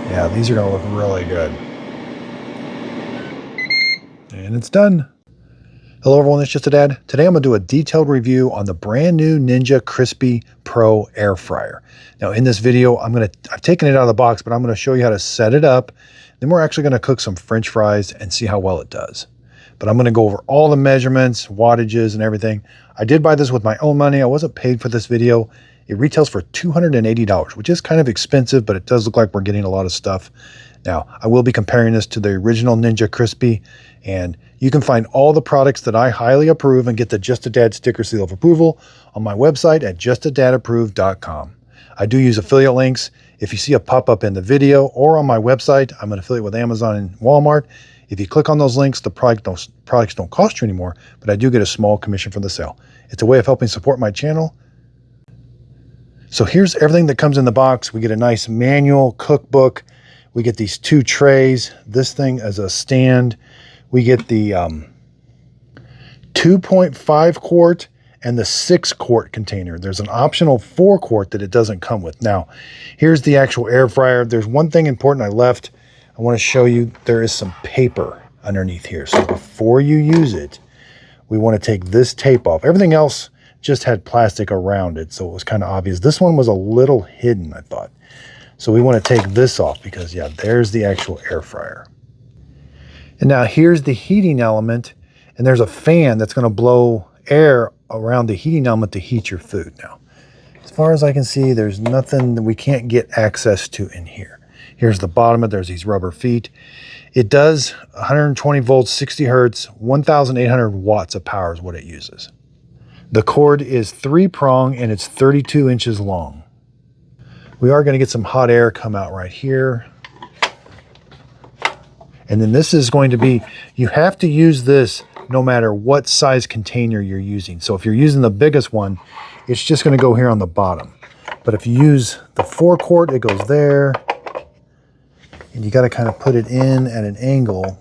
Yeah, these are going to look really good. And it's done. Hello everyone, it's Just a Dad. Today I'm going to do a detailed review on the brand new Ninja Crispi Pro air fryer. Now in this video, I've taken it out of the box, but I'm going to show you how to set it up. Then we're actually going to cook some French fries and see how well it does. But I'm going to go over all the measurements, wattages, and everything. I did buy this with my own money. I wasn't paid for this video. It retails for $280, which is kind of expensive, but it does look like we're getting a lot of stuff. Now, I will be comparing this to the original Ninja Crispi, and you can find all the products that I highly approve and get the Just a Dad sticker seal of approval on my website at justadadapproved.com. I do use affiliate links. If you see a pop-up in the video or on my website, I'm an affiliate with Amazon and Walmart. If you click on those links, the products don't cost you anymore, but I do get a small commission from the sale. It's a way of helping support my channel. So here's everything that comes in the box. We get a nice manual cookbook. We get these 2 trays. This thing as a stand. We get the 2.5 quart and the 6 quart container. There's an optional 4 quart that it doesn't come with. Now, here's the actual air fryer. There's one thing important I left. I want to show you there is some paper underneath here. So before you use it, we want to take this tape off. Everything else just had plastic around it, so it was kind of obvious. This one was a little hidden, I thought. So we want to take this off because, yeah, there's the actual air fryer. And now here's the heating element, and there's a fan that's going to blow air around the heating element to heat your food. Now, as far as I can see, there's nothing that we can't get access to in here. Here's the bottom of it. There's these rubber feet. It does 120 volts, 60 hertz, 1,800 watts of power is what it uses. The cord is 3-prong and it's 32 inches long. We are going to get some hot air come out right here. And then this is going to be, you have to use this no matter what size container you're using. So if you're using the biggest one, it's just going to go here on the bottom. But if you use the 4 quart, it goes there. And you got to kind of put it in at an angle.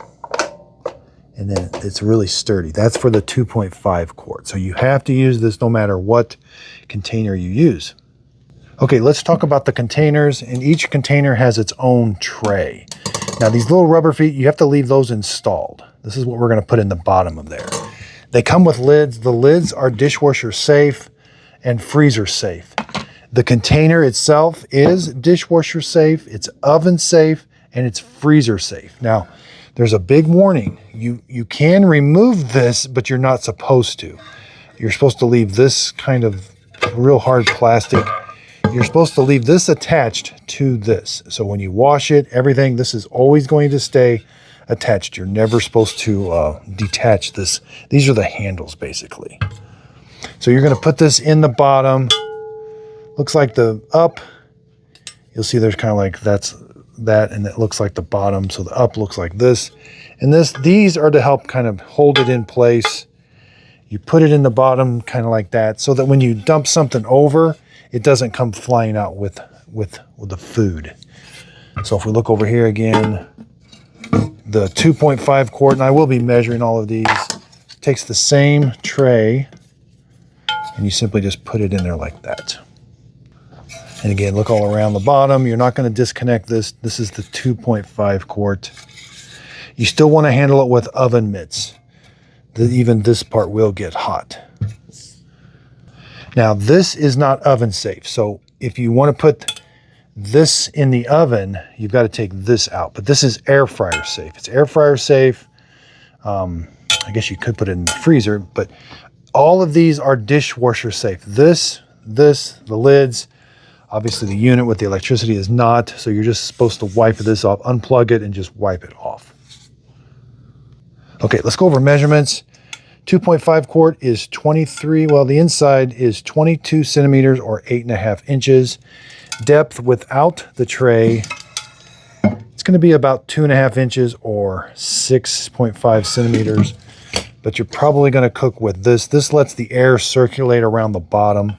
And then it's really sturdy. That's for the 2.5 quart. So you have to use this no matter what container you use. Okay, let's talk about the containers. And each container has its own tray. Now these little rubber feet, you have to leave those installed. This is what we're going to put in the bottom of there. They come with lids. The lids are dishwasher safe and freezer safe. The container itself is dishwasher safe, it's oven safe, and it's freezer safe. Now, there's a big warning. You can remove this, but you're not supposed to. You're supposed to leave this kind of real hard plastic. You're supposed to leave this attached to this. So when you wash it, everything, this is always going to stay attached. You're never supposed to detach this. These are the handles, basically. So you're going to put this in the bottom. Looks like the up. You'll see there's kind of like that, and it looks like the bottom. So the up looks like this. And these are to help kind of hold it in place. You put it in the bottom kind of like that so that when you dump something over, it doesn't come flying out with the food. So if we look over here again, the 2.5 quart, and I will be measuring all of these, takes the same tray, and you simply just put it in there like that. And again, look all around the bottom. You're not going to disconnect this. This is the 2.5 quart. You still want to handle it with oven mitts. Even this part will get hot. Now, this is not oven safe. So if you want to put this in the oven, you've got to take this out. But this is air fryer safe. It's air fryer safe. I guess you could put it in the freezer, but all of these are dishwasher safe. The lids, obviously the unit with the electricity is not. So you're just supposed to wipe this off, unplug it, and just wipe it off. Okay, let's go over measurements. 2.5 quart is 23, well, the inside is 22 centimeters or 8.5 inches. Depth without the tray, it's going to be about 2.5 inches or 6.5 centimeters. But you're probably going to cook with this. This lets the air circulate around the bottom.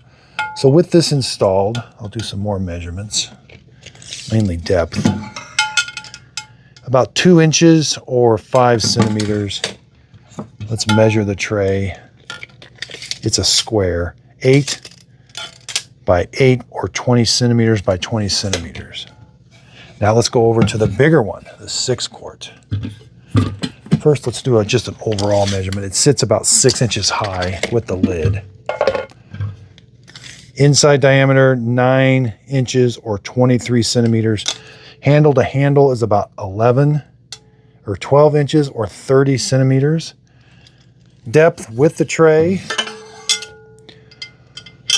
So with this installed, I'll do some more measurements, mainly depth. About 2 inches or 5 centimeters. Let's measure the tray. It's a square, 8 by 8 or 20 centimeters by 20 centimeters. Now let's go over to the bigger one, the 6-quart. First, let's do just an overall measurement. It sits about 6 inches high with the lid. Inside diameter, 9 inches or 23 centimeters. Handle to handle is about 11 or 12 inches or 30 centimeters. Depth with the tray,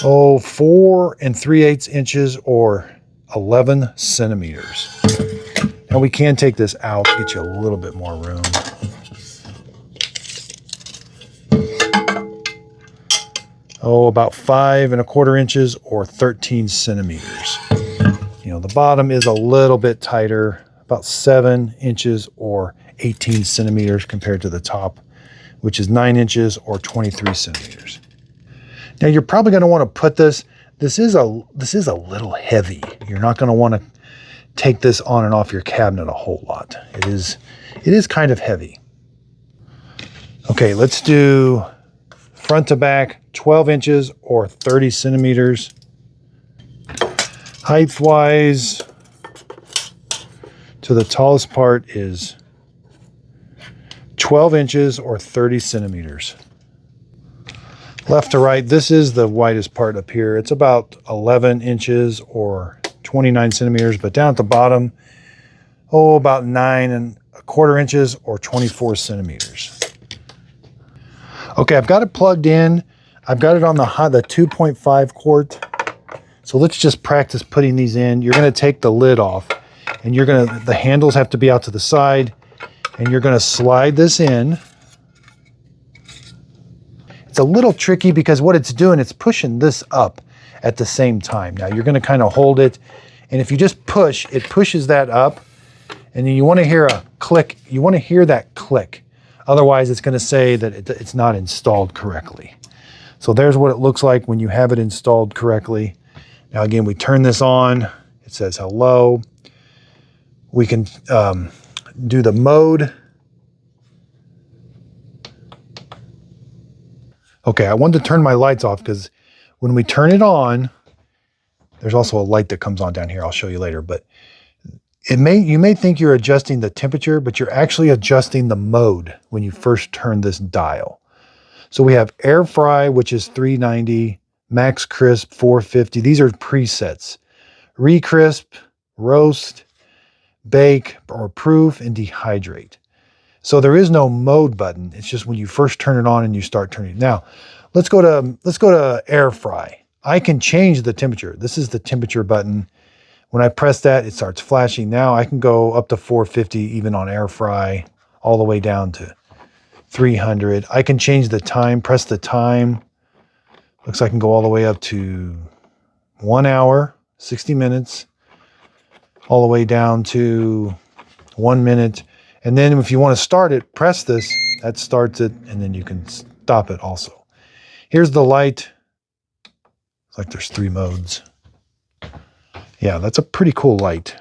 4 3/8 inches or 11 centimeters. Now we can take this out to get you a little bit more room. About 5 1/4 inches or 13 centimeters. You know, the bottom is a little bit tighter, about 7 inches or 18 centimeters compared to the top, which is 9 inches or 23 centimeters. Now you're probably going to want to put this is a little heavy. You're not going to want to take this on and off your cabinet a whole lot. It is kind of heavy. Okay, let's do front to back, 12 inches or 30 centimeters. Height-wise, to the tallest part is 12 inches or 30 centimeters. Left to right, this is the widest part up here. It's about 11 inches or 29 centimeters, but down at the bottom, about 9 1/4 inches or 24 centimeters. Okay, I've got it plugged in. I've got it on the 2.5 quart. So let's just practice putting these in. You're going to take the lid off, and the handles have to be out to the side, and you're going to slide this in. It's a little tricky because what it's doing, it's pushing this up at the same time. Now you're going to kind of hold it, and if you just push, it pushes that up, and then you want to hear a click. You want to hear that click. Otherwise, it's going to say that it's not installed correctly. So there's what it looks like when you have it installed correctly. Now again, we turn this on. It says hello. We can do the mode. Okay, I wanted to turn my lights off because when we turn it on, there's also a light that comes on down here. I'll show you later, but you may think you're adjusting the temperature, but you're actually adjusting the mode when you first turn this dial. So we have air fry, which is 390, max crisp 450. These are presets. Recrisp, roast, bake, or proof, and dehydrate. So there is no mode button. It's just when you first turn it on and you start turning it. Now, let's go to air fry. I can change the temperature. This is the temperature button. When I press that, it starts flashing. Now I can go up to 450 even on air fry, all the way down to 300. I can change the time, press the time. Looks like I can go all the way up to 1 hour, 60 minutes, all the way down to 1 minute. And then if you want to start it, press this, that starts it, and then you can stop it also. Here's the light. It's like there's 3 modes. Yeah, that's a pretty cool light.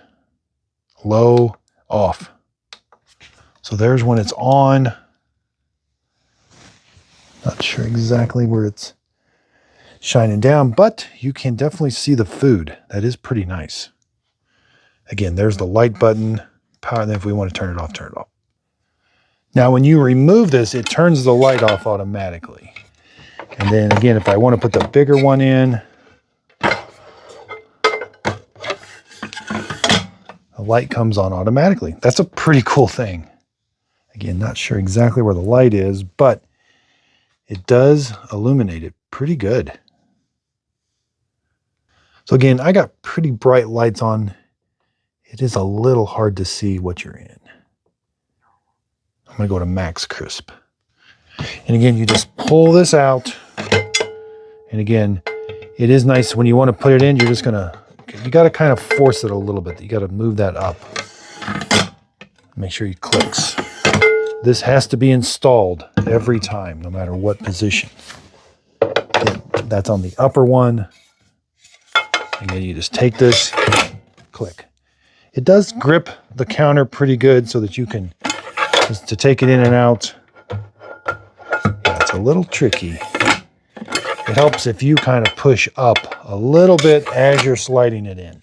Low, off. So there's when it's on. Not sure exactly where it's shining down, but you can definitely see the food. That is pretty nice. Again, there's the light button. Power, and then if we want to turn it off, turn it off. Now, when you remove this, it turns the light off automatically. And then again, if I want to put the bigger one in, the light comes on automatically. That's a pretty cool thing. Again, not sure exactly where the light is, but it does illuminate it pretty good. So again, I got pretty bright lights on. It is a little hard to see what you're in. I'm going to go to max crisp. And again, you just pull this out. And again, it is nice when you want to put it in, you got to kind of force it a little bit. You got to move that up. Make sure it clicks. This has to be installed every time, no matter what position. That's on the upper one. And then you just take this, click. It does grip the counter pretty good so that you can, just to take it in and out. Yeah, it's a little tricky. It helps if you kind of push up a little bit as you're sliding it in.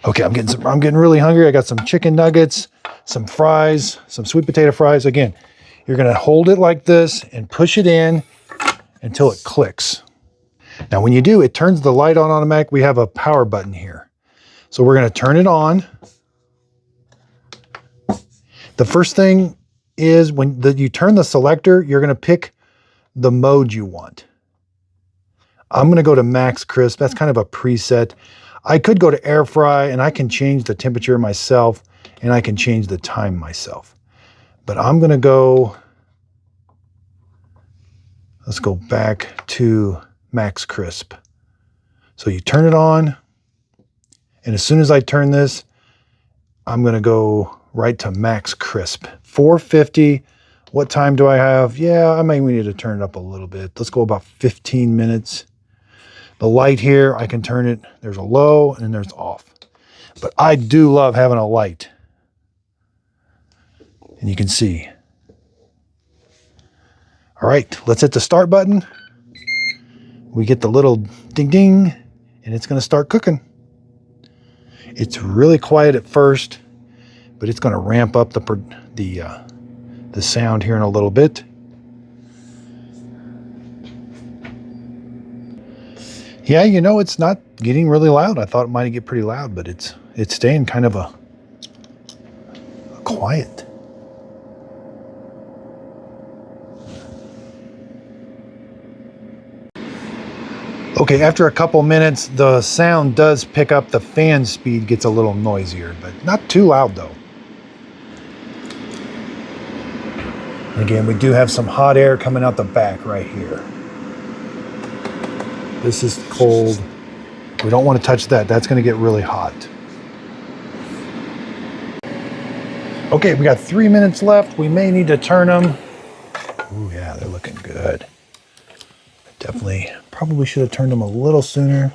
Okay, I'm getting really hungry. I got some chicken nuggets, some fries, some sweet potato fries. Again, you're gonna hold it like this and push it in until it clicks. Now when you do, it turns the light on automatic. We have a power button here. So we're gonna turn it on. The first thing is when you turn the selector, you're gonna pick the mode you want. I'm gonna go to max crisp. That's kind of a preset. I could go to air fry and I can change the temperature myself and I can change the time myself. But I'm gonna go, let's go back to max crisp. So you turn it on, and as soon as I turn this, I'm gonna go right to max crisp. 450, what time do I have? Yeah, I may need to turn it up a little bit. Let's go about 15 minutes. The light here, I can turn it. There's a low and then there's off. But I do love having a light. And you can see. All right, let's hit the start button. We get the little ding ding and it's gonna start cooking. It's really quiet at first, but it's gonna ramp up the sound here in a little bit. Yeah, you know, it's not getting really loud. I thought it might get pretty loud, but it's staying kind of a quiet. Okay, after a couple minutes, the sound does pick up. The fan speed gets a little noisier, but not too loud though. And again, we do have some hot air coming out the back right here. This is cold. We don't want to touch that. That's going to get really hot. Okay, we got 3 minutes left. We may need to turn them. Oh yeah, they're looking good. Definitely, probably should have turned them a little sooner.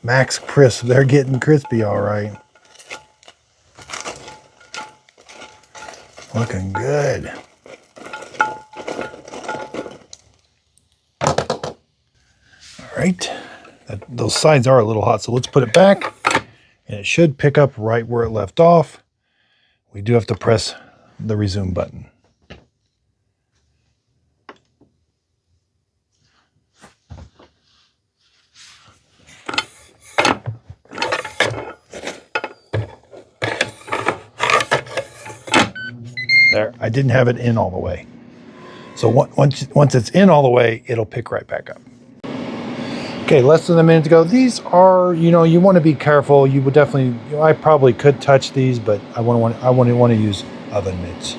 Max crisp, they're getting crispy all right. Looking good. All right, those sides are a little hot, so let's put it back. And it should pick up right where it left off. We do have to press the resume button. There, I didn't have it in all the way. So once it's in all the way, it'll pick right back up. Okay, less than a minute to go. These are, you know, you want to be careful. You would definitely, you know, I probably could touch these, but I want to use oven mitts.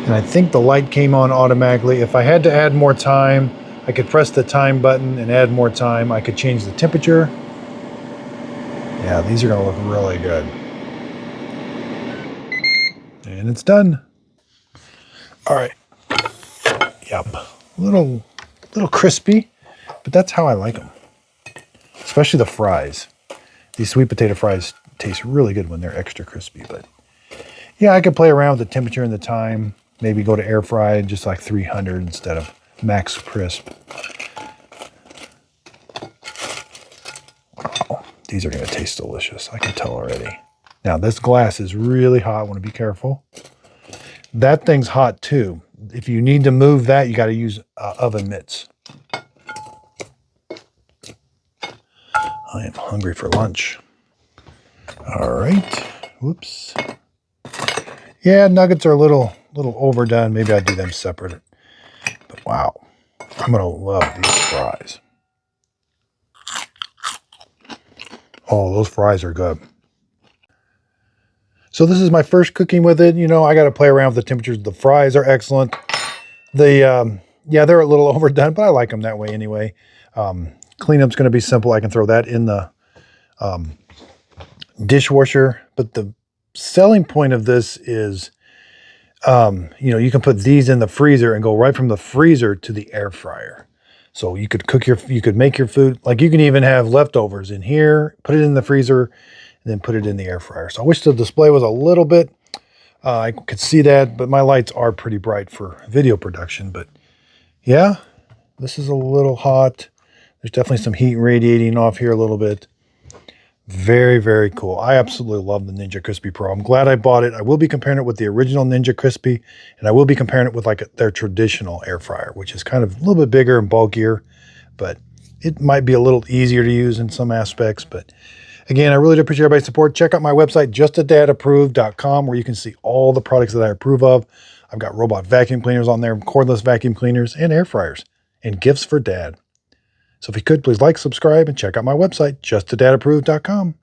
And I think the light came on automatically. If I had to add more time, I could press the time button and add more time. I could change the temperature. Yeah, these are going to look really good. And it's done. All right. Yep. A little crispy, but that's how I like them. Especially the fries. These sweet potato fries taste really good when they're extra crispy, but yeah, I could play around with the temperature and the time. Maybe go to air fry just like 300 instead of max crisp. Wow, these are going to taste delicious. I can tell already. Now this glass is really hot. I want to be careful. That thing's hot too. If you need to move that, you got to use oven mitts. I am hungry for lunch. All right. Whoops. Yeah, nuggets are a little overdone. Maybe I'd do them separate. But wow, I'm gonna love these fries. Oh, those fries are good. So this is my first cooking with it. You know, I got to play around with the temperatures. The fries are excellent. Yeah, they're a little overdone, but I like them that way anyway. Cleanup's going to be simple. I can throw that in the dishwasher. But the selling point of this is, you know, you can put these in the freezer and go right from the freezer to the air fryer. So you could make your food, like you can even have leftovers in here, put it in the freezer, and then put it in the air fryer. So I wish the display was a little bit, I could see that, but my lights are pretty bright for video production. But yeah, This is a little hot. There's definitely some heat radiating off here a little bit. Very, very cool. I absolutely love the Ninja Crispi Pro. I'm glad I bought it. I will be comparing it with the original Ninja Crispi, and I will be comparing it with like their traditional air fryer, which is kind of a little bit bigger and bulkier, but it might be a little easier to use in some aspects. But again, I really do appreciate everybody's support. Check out my website, justadadapproved.com, where you can see all the products that I approve of. I've got robot vacuum cleaners on there, cordless vacuum cleaners, and air fryers, and gifts for dad. So if you could, please like, subscribe, and check out my website, justadadapproved.com.